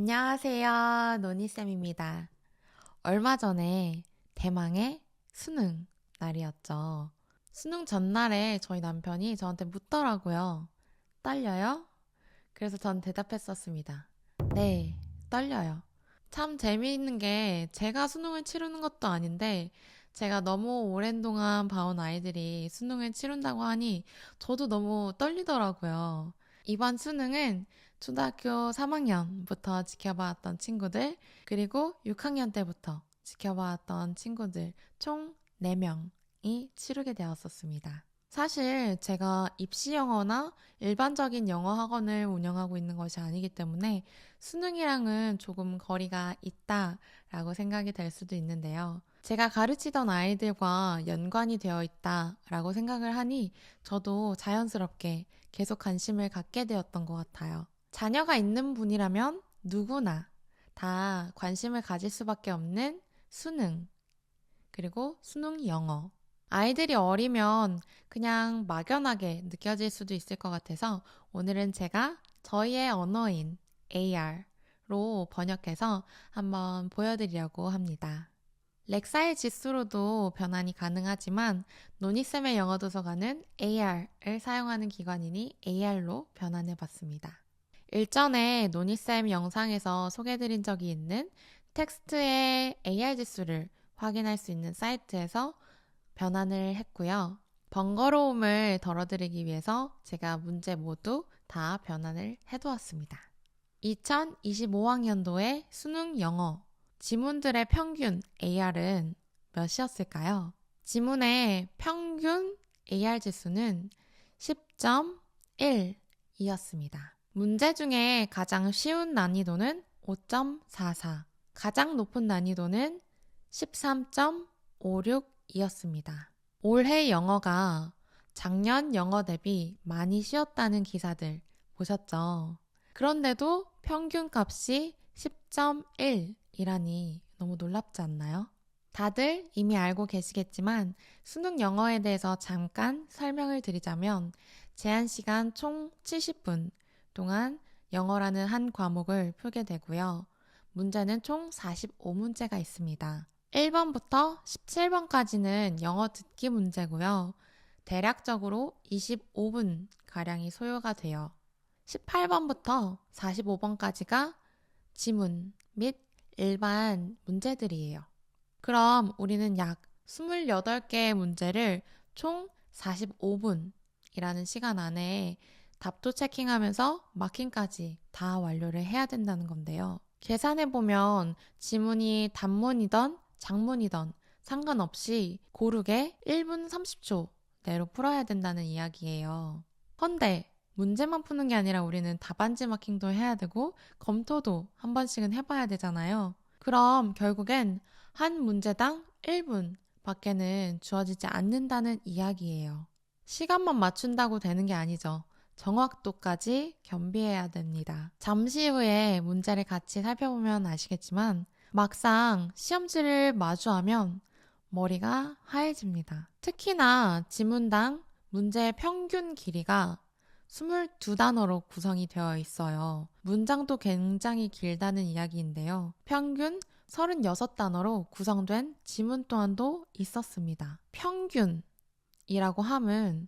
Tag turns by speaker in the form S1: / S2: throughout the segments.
S1: 안녕하세요. 노니쌤입니다. 얼마 전에 대망의 수능 날이었죠. 수능 전날에 저희 남편이 저한테 묻더라고요. 떨려요? 그래서 전 대답했었습니다. 네, 떨려요. 참 재미있는 게 제가 수능을 치르는 것도 아닌데 제가 너무 오랜 동안 봐온 아이들이 수능을 치른다고 하니 저도 너무 떨리더라고요. 이번 수능은 초등학교 3학년부터 지켜봐왔던 친구들, 그리고 6학년 때부터 지켜봐왔던 친구들 총 4명이 치르게 되었었습니다. 사실 제가 입시 영어나 일반적인 영어 학원을 운영하고 있는 것이 아니기 때문에 수능이랑은 조금 거리가 있다라고 생각이 될 수도 있는데요. 제가 가르치던 아이들과 연관이 되어 있다라고 생각을 하니 저도 자연스럽게 계속 관심을 갖게 되었던 것 같아요. 자녀가 있는 분이라면 누구나 다 관심을 가질 수밖에 없는 수능, 그리고 수능 영어. 아이들이 어리면 그냥 막연하게 느껴질 수도 있을 것 같아서 오늘은 제가 저희의 언어인 AR로 번역해서 한번 보여드리려고 합니다. 렉사일 지수로도 변환이 가능하지만 노니쌤의 영어 도서관은 AR을 사용하는 기관이니 AR로 변환해 봤습니다. 일전에 노니쌤 영상에서 소개해드린 적이 있는 텍스트의 AR 지수를 확인할 수 있는 사이트에서 변환을 했고요. 번거로움을 덜어드리기 위해서 제가 문제 모두 다 변환을 해두었습니다. 2025학년도의 수능 영어 지문들의 평균 AR은 몇이었을까요? 지문의 평균 AR 지수는 10.1이었습니다. 문제 중에 가장 쉬운 난이도는 5.44, 가장 높은 난이도는 13.56이었습니다. 올해 영어가 작년 영어 대비 많이 쉬었다는 기사들 보셨죠? 그런데도 평균 값이 10.1이라니 너무 놀랍지 않나요? 다들 이미 알고 계시겠지만 수능 영어에 대해서 잠깐 설명을 드리자면 제한 시간 총 70분 동안 영어라는 한 과목을 풀게 되고요. 문제는 총 45문제가 있습니다. 1번부터 17번까지는 영어 듣기 문제고요. 대략적으로 25분가량이 소요가 돼요. 18번부터 45번까지가 지문 및 일반 문제들이에요. 그럼 우리는 약 28개의 문제를 총 45분이라는 시간 안에 답도 체킹하면서 마킹까지 다 완료를 해야 된다는 건데요. 계산해보면 지문이 단문이던 장문이던 상관없이 고르게 1분 30초 내로 풀어야 된다는 이야기예요. 헌데 문제만 푸는 게 아니라 우리는 답안지 마킹도 해야 되고 검토도 한 번씩은 해봐야 되잖아요. 그럼 결국엔 한 문제당 1분 밖에는 주어지지 않는다는 이야기예요. 시간만 맞춘다고 되는 게 아니죠. 정확도까지 겸비해야 됩니다. 잠시 후에 문제를 같이 살펴보면 아시겠지만 막상 시험지를 마주하면 머리가 하얘집니다. 특히나 지문당 문제의 평균 길이가 22단어로 구성이 되어 있어요. 문장도 굉장히 길다는 이야기인데요. 평균 36단어로 구성된 지문 또한도 있었습니다. 평균이라고 함은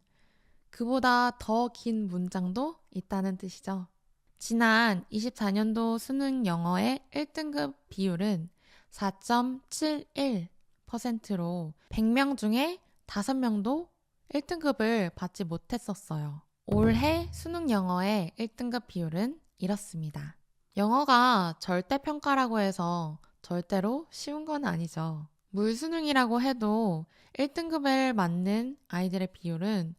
S1: 그보다 더 긴 문장도 있다는 뜻이죠. 지난 24년도 수능 영어의 1등급 비율은 4.71%로 100명 중에 5명도 1등급을 받지 못했었어요. 올해 수능 영어의 1등급 비율은 이렇습니다. 영어가 절대평가라고 해서 절대로 쉬운 건 아니죠. 물수능이라고 해도 1등급을 맞는 아이들의 비율은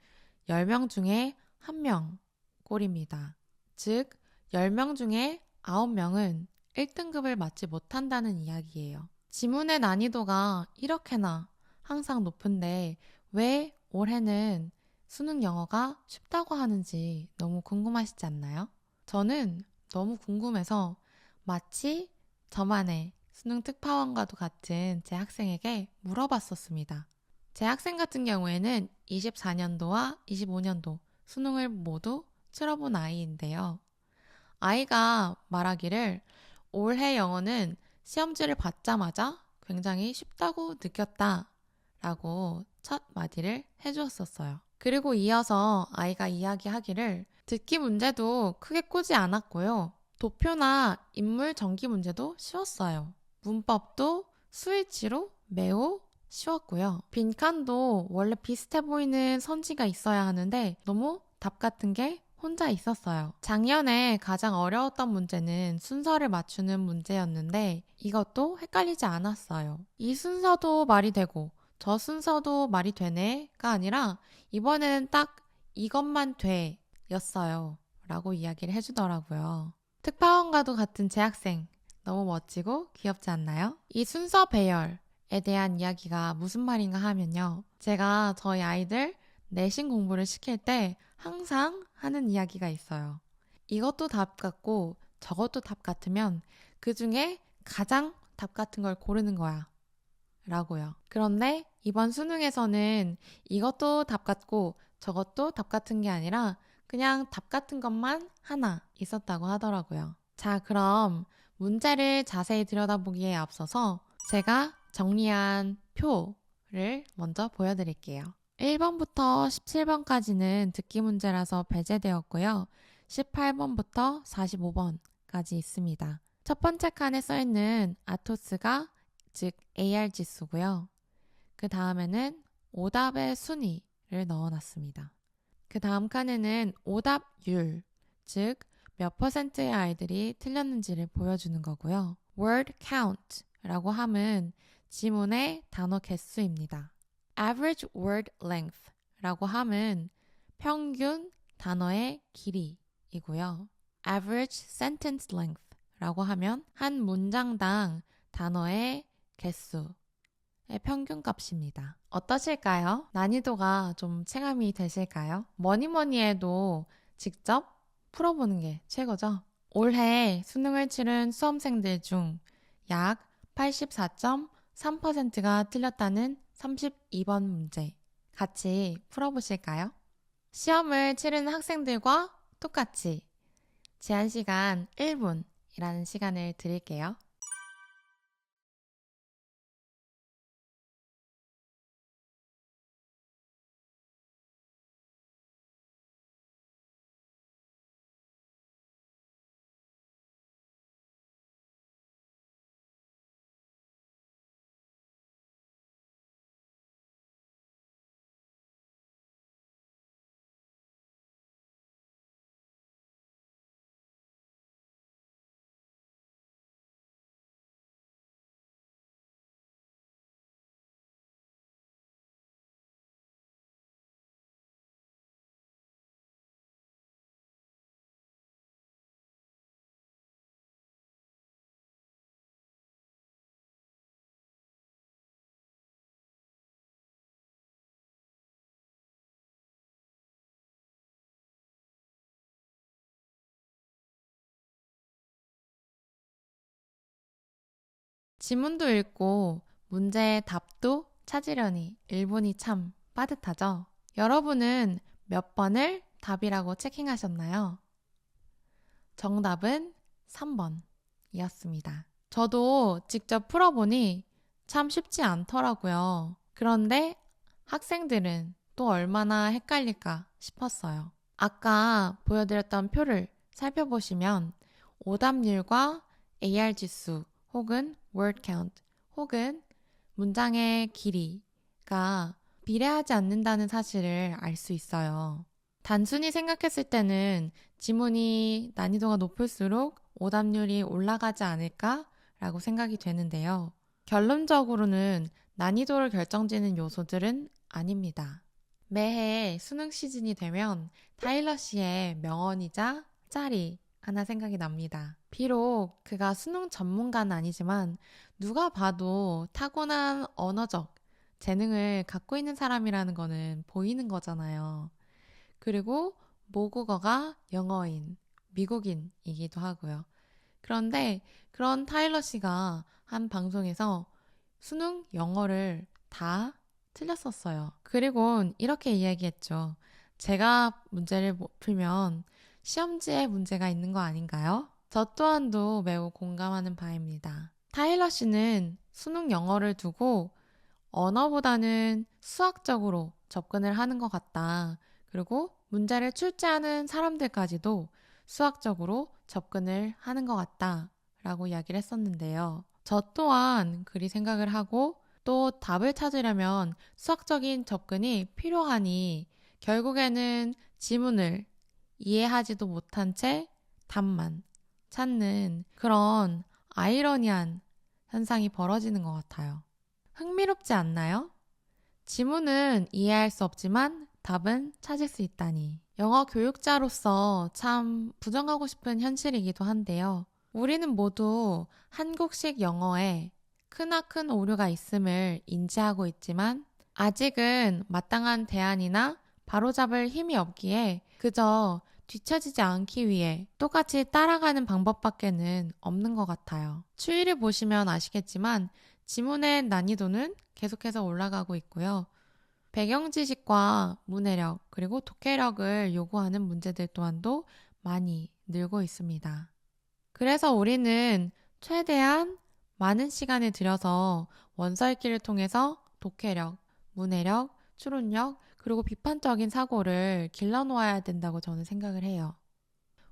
S1: 10명 중에 1명 꼴입니다. 즉, 10명 중에 9명은 1등급을 맞지 못한다는 이야기예요. 지문의 난이도가 이렇게나 항상 높은데 왜 올해는 수능 영어가 쉽다고 하는지 너무 궁금하시지 않나요? 저는 너무 궁금해서 마치 저만의 수능 특파원과도 같은 제 학생에게 물어봤었습니다. 제 학생 같은 경우에는 24년도와 25년도 수능을 모두 치러본 아이인데요. 아이가 말하기를 올해 영어는 시험지를 받자마자 굉장히 쉽다고 느꼈다 라고 첫 마디를 해주었었어요. 그리고 이어서 아이가 이야기하기를 듣기 문제도 크게 꼬지 않았고요. 도표나 인물 전기 문제도 쉬웠어요. 문법도 스위치로 매우 쉬웠고요. 빈칸도 원래 비슷해 보이는 선지가 있어야 하는데 너무 답 같은 게 혼자 있었어요. 작년에 가장 어려웠던 문제는 순서를 맞추는 문제였는데 이것도 헷갈리지 않았어요. 이 순서도 말이 되고 저 순서도 말이 되네가 아니라 이번에는 딱 이것만 돼 였어요 라고 이야기를 해주더라고요. 특파원과도 같은 재학생 너무 멋지고 귀엽지 않나요? 이 순서 배열에 대한 이야기가 무슨 말인가 하면요. 제가 저희 아이들 내신 공부를 시킬 때 항상 하는 이야기가 있어요. 이것도 답 같고 저것도 답 같으면 그 중에 가장 답 같은 걸 고르는 거야 라고요. 그런데 이번 수능에서는 이것도 답 같고 저것도 답 같은 게 아니라 그냥 답 같은 것만 하나 있었다고 하더라고요. 자, 그럼 문제를 자세히 들여다보기에 앞서서 제가 정리한 표를 먼저 보여드릴게요. 1번부터 17번까지는 듣기 문제라서 배제되었고요. 18번부터 45번까지 있습니다. 첫 번째 칸에 써있는 아토스가 즉 AR 지수고요. 그 다음에는 오답의 순위를 넣어놨습니다. 그 다음 칸에는 오답률, 즉 몇 퍼센트의 아이들이 틀렸는지를 보여주는 거고요. word count라고 함은 지문의 단어 개수입니다. average word length라고 함은 평균 단어의 길이이고요. average sentence length라고 하면 한 문장당 단어의 개수의 평균값입니다. 어떠실까요? 난이도가 좀 체감이 되실까요? 뭐니 해도 직접 풀어보는 게 최고죠. 올해 수능을 치른 수험생들 중 약 84.3%가 틀렸다는 32번 문제 같이 풀어보실까요? 시험을 치르는 학생들과 똑같이 제한 시간 1분이라는 시간을 드릴게요. 지문도 읽고 문제의 답도 찾으려니 1분이 참 빠듯하죠? 여러분은 몇 번을 답이라고 체킹하셨나요? 정답은 3번이었습니다. 저도 직접 풀어보니 참 쉽지 않더라고요. 그런데 학생들은 또 얼마나 헷갈릴까 싶었어요. 아까 보여드렸던 표를 살펴보시면 오답률과 AR 지수 혹은 word count 혹은 문장의 길이가 비례하지 않는다는 사실을 알 수 있어요. 단순히 생각했을 때는 지문이 난이도가 높을수록 오답률이 올라가지 않을까라고 생각이 되는데요. 결론적으로는 난이도를 결정짓는 요소들은 아닙니다. 매해 수능 시즌이 되면 타일러 씨의 명언이자 짤이 하나 생각이 납니다. 비록 그가 수능 전문가는 아니지만 누가 봐도 타고난 언어적 재능을 갖고 있는 사람이라는 거는 보이는 거잖아요. 그리고 모국어가 영어인, 미국인이기도 하고요. 그런데 그런 타일러 씨가 한 방송에서 수능 영어를 다 틀렸었어요. 그리고 이렇게 이야기했죠. 제가 문제를 못 풀면 시험지에 문제가 있는 거 아닌가요? 저 또한도 매우 공감하는 바입니다. 타일러 씨는 수능 영어를 두고 언어보다는 수학적으로 접근을 하는 것 같다. 그리고 문제를 출제하는 사람들까지도 수학적으로 접근을 하는 것 같다. 라고 이야기를 했었는데요. 저 또한 그리 생각을 하고 또 답을 찾으려면 수학적인 접근이 필요하니 결국에는 지문을 이해하지도 못한 채 답만 찾는 그런 아이러니한 현상이 벌어지는 것 같아요. 흥미롭지 않나요? 지문은 이해할 수 없지만 답은 찾을 수 있다니. 영어 교육자로서 참 부정하고 싶은 현실이기도 한데요. 우리는 모두 한국식 영어에 크나큰 오류가 있음을 인지하고 있지만 아직은 마땅한 대안이나 바로잡을 힘이 없기에 그저 뒤처지지 않기 위해 똑같이 따라가는 방법밖에는 없는 것 같아요. 추이를 보시면 아시겠지만 지문의 난이도는 계속해서 올라가고 있고요. 배경 지식과 문해력 그리고 독해력을 요구하는 문제들 또한도 많이 늘고 있습니다. 그래서 우리는 최대한 많은 시간을 들여서 원서 읽기를 통해서 독해력, 문해력, 추론력 그리고 비판적인 사고를 길러놓아야 된다고 저는 생각을 해요.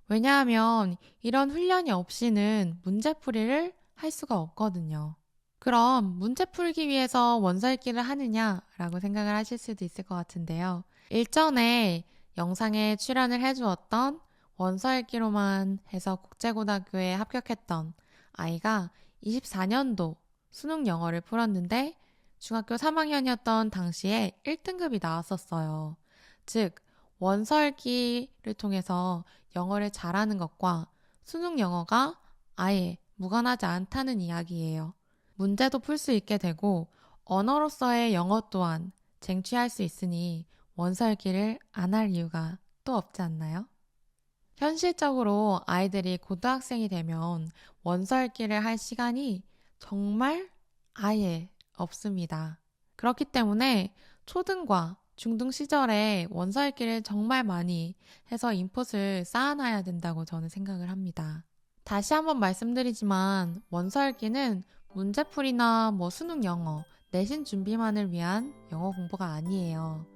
S1: 왜냐하면 이런 훈련이 없이는 문제풀이를 할 수가 없거든요. 그럼 문제 풀기 위해서 원서 읽기를 하느냐라고 생각을 하실 수도 있을 것 같은데요. 일전에 영상에 출연을 해주었던 원서 읽기로만 해서 국제고등학교에 합격했던 아이가 24년도 수능 영어를 풀었는데 중학교 3학년이었던 당시에 1등급이 나왔었어요. 즉, 원서 읽기를 통해서 영어를 잘하는 것과 수능 영어가 아예 무관하지 않다는 이야기예요. 문제도 풀 수 있게 되고 언어로서의 영어 또한 쟁취할 수 있으니 원서 읽기를 안 할 이유가 또 없지 않나요? 현실적으로 아이들이 고등학생이 되면 원서 읽기를 할 시간이 정말 아예 없습니다. 그렇기 때문에 초등과 중등 시절에 원서 읽기를 정말 많이 해서 인풋을 쌓아놔야 된다고 저는 생각을 합니다. 다시 한번 말씀드리지만 원서 읽기는 문제풀이나 수능 영어, 내신 준비만을 위한 영어 공부가 아니에요.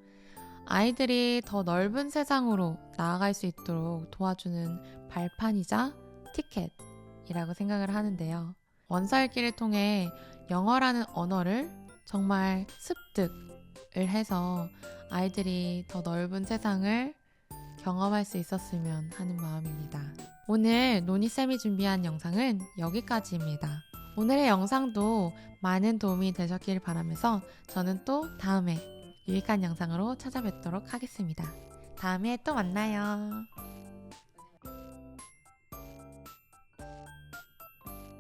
S1: 아이들이 더 넓은 세상으로 나아갈 수 있도록 도와주는 발판이자 티켓이라고 생각을 하는데요. 원서 읽기를 통해 영어라는 언어를 정말 습득을 해서 아이들이 더 넓은 세상을 경험할 수 있었으면 하는 마음입니다. 오늘 노니쌤이 준비한 영상은 여기까지입니다. 오늘의 영상도 많은 도움이 되셨길 바라면서 저는 또 다음에 유익한 영상으로 찾아뵙도록 하겠습니다. 다음에 또 만나요.